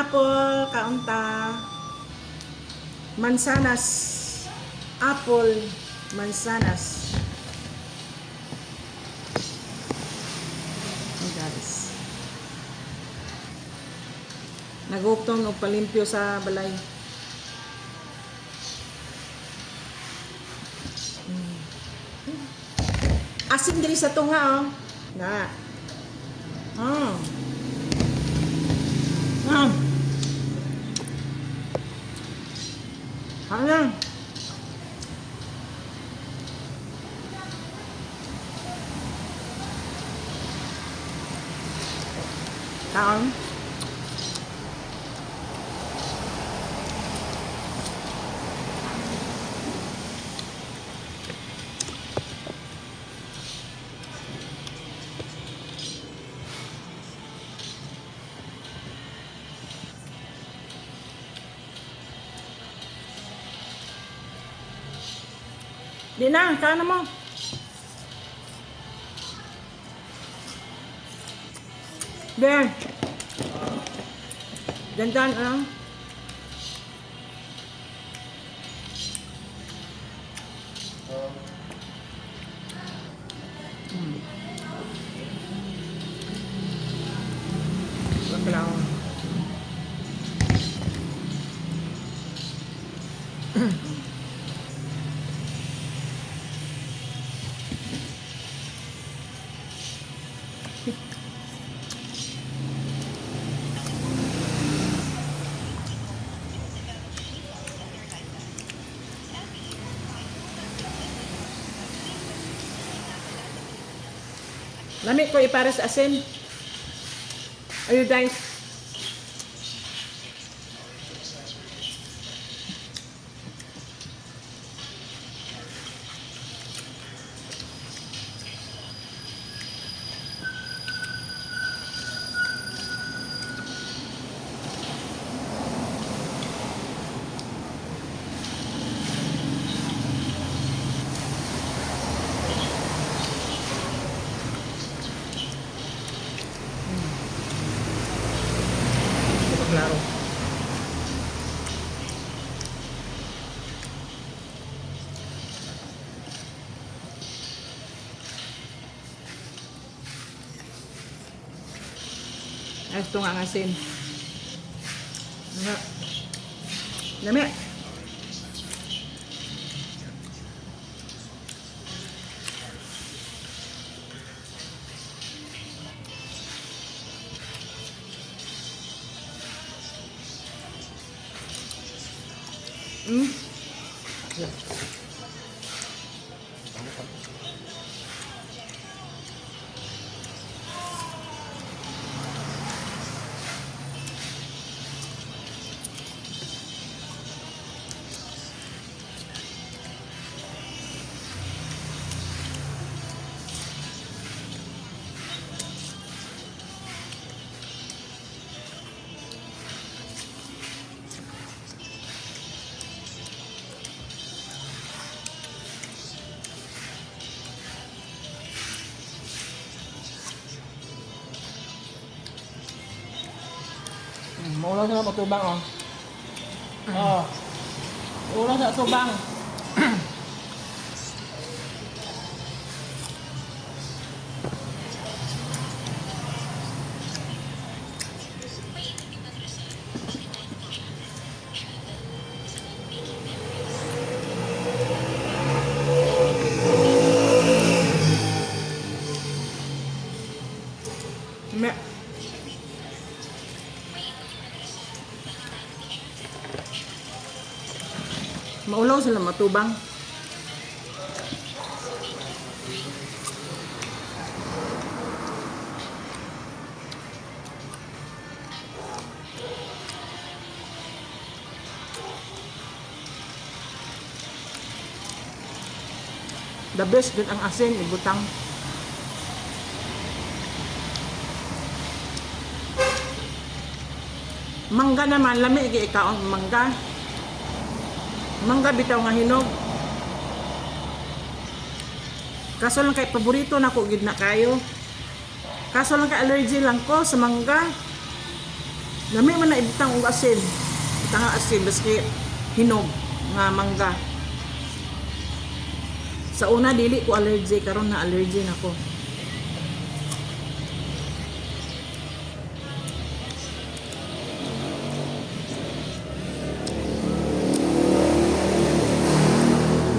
apple, kaunta. Mansanas. Apple, mansanas. Oh, guys. Naguptong og palimpyo sa balay. Asin diri sa tunga, oh. Na. Ah. Ah. Ano? Taon? Di na, kaya na mo. There. Dandan, ano? Wag lang. Lamig ko ipares asin. Are you guys? Klaro. Ito nga ang asin. Dami. Yeah. Maulang sa matubang, oh. Oh. Ulang sa tubang. Maulaw sila matubang. The best din ang asin, ibutang. Mangga naman, lami ikaw ang mangga. Mangga bitaw nga hinog. Kaso lang kay paborito na ko gid na kayo. Kaso lang kay allergy lang ko sa mangga. Lami man na ibutang og asin. Ibutang nga asin baski hinog nga mangga. Sa una dili ko allergy, karon na allergy na ko.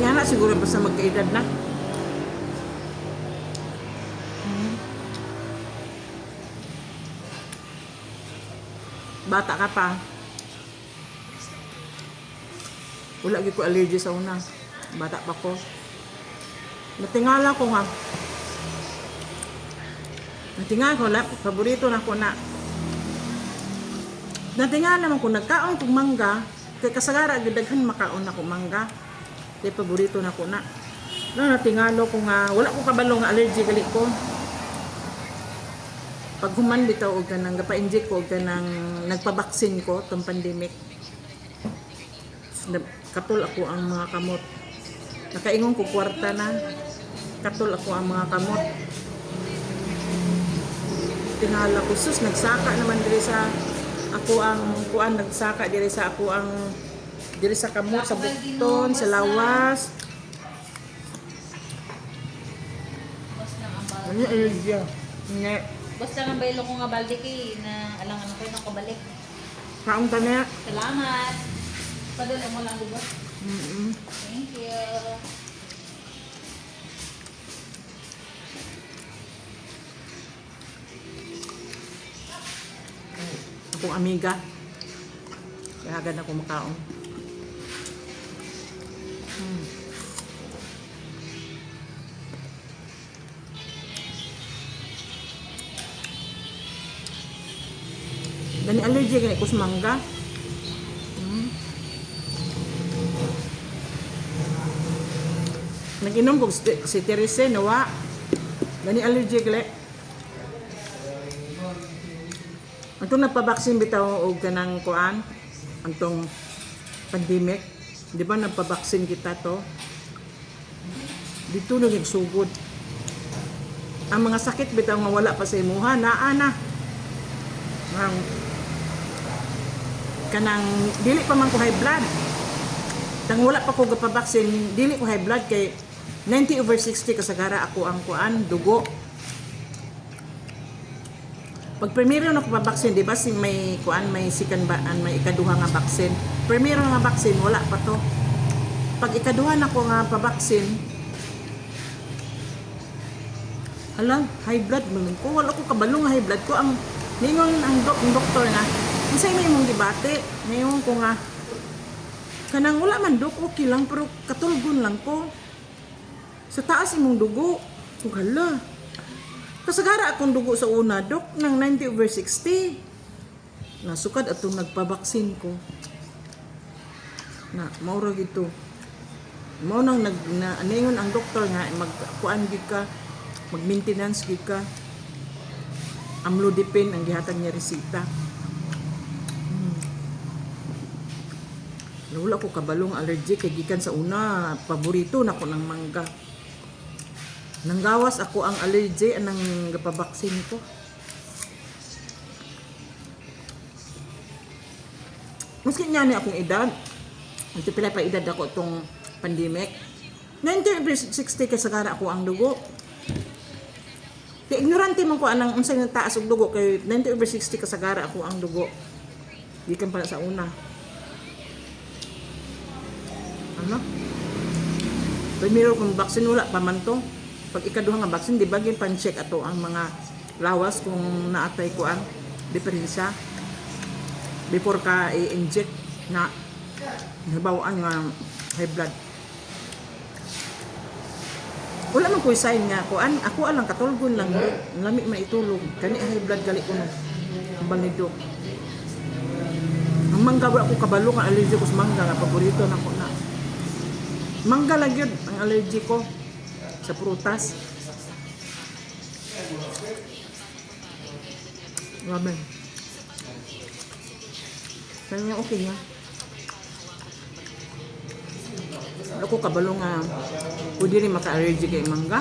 Yan na siguro basta magkaedad na. Bata ka pa. Wala gyud ko allergy sa una. Bata pa ko. Natingala ko nga. Natingala ko, paborito na ko na. Natingala naman ko, nagkaon kong mangga, kay kasagara, gidaghan makaon na ko mangga. Kay paborito na ko na. Natingalo ko nga, wala ko kabalo nga allergy gali ko. Pag human bitaw og kanang gapa-inject ko og kanang nagpabaksin ko tong pandemic. Katul ako ang mga kamot. Nakaingon ko kwarta na. Katul ako ang mga kamot. Tingala ko sus nagsaka naman diri sa ako ang kuan nagsaka diri sa ako ang diri sa kamot sa bukton sa lawas. Ano allergy? Nga. Basta nga baylo ko nga balde kay na alangan ko na kabalik. Kaon ta na. Salamat. Padala mo lang dugo. Thank you. Akong amiga. Kaya agad ako makaon. Dani allergy kay kus mangga. Nag-inom ko si Terese nawa. Dani allergy kay. Antong nagpabaksin bitaw og kanang kuan antong pandemic. Di ba nagpabaksin kita to? Dito na nagsugod. Ang mga sakit bitaw nga wala pa sa imuha, naa na. Kanang dili pa man ko high blood. Tang wala pa ko gapabaksin, dili ko high blood kay 90/60 kasagara ako ang kuan dugo. Pag primero na ko pabaksin, di ba may kuan may second ba may ikaduha nga baksin. Primero nga baksin wala pa to. Pag ikaduha na ko nga pabaksin, hala, high blood man ko. Wala ko kabalo nga high blood ko ang ningon ang doktor na unsay may imong debate ngayon ko nga kanang wala man dok okay lang pero katulgon lang ko sa taas imong dugo ko hala kasagara akong dugo sa una dok ng 90/60 nasukad atong nagpabaksin ko na maura gito mao nang ningon ang doktor nga magkuan gid ka mag-maintenance gid ka amlodipine ang gihatag niya resita. Wala ko kabalong allergy kay gikan sa una paborito nako ng mangga. Nanggawas ako ang allergy anang gapabaksin ko. Maski niya ni akong edad. Ito pila pa edad ako tong pandemic. 90/60 kasagara ako ang dugo. Kaya ignorante man ko anang unsay nga taas og dugo kay 90/60 kasagara ako ang dugo. Gikan pala sa una. Ano? Primero kung vaccine wala pa man to. Pag ikaduha nga vaccine di ba gyud pan-check ato ang mga lawas kung naatay ko ang diferensya before ka i-inject na nabawaan nga high blood. Wala man ko'y sign nga ako alang katulgon lang lami man itulog kani high blood gali ko no balido ang mangga wala ko kabalo nga allergy ko sa mangga nga paborito na ko na mangga lang yun ang allergy ko sa prutas grabe kanya okay nga wala ko kabalo nga pwede rin maka-allergy kay mangga.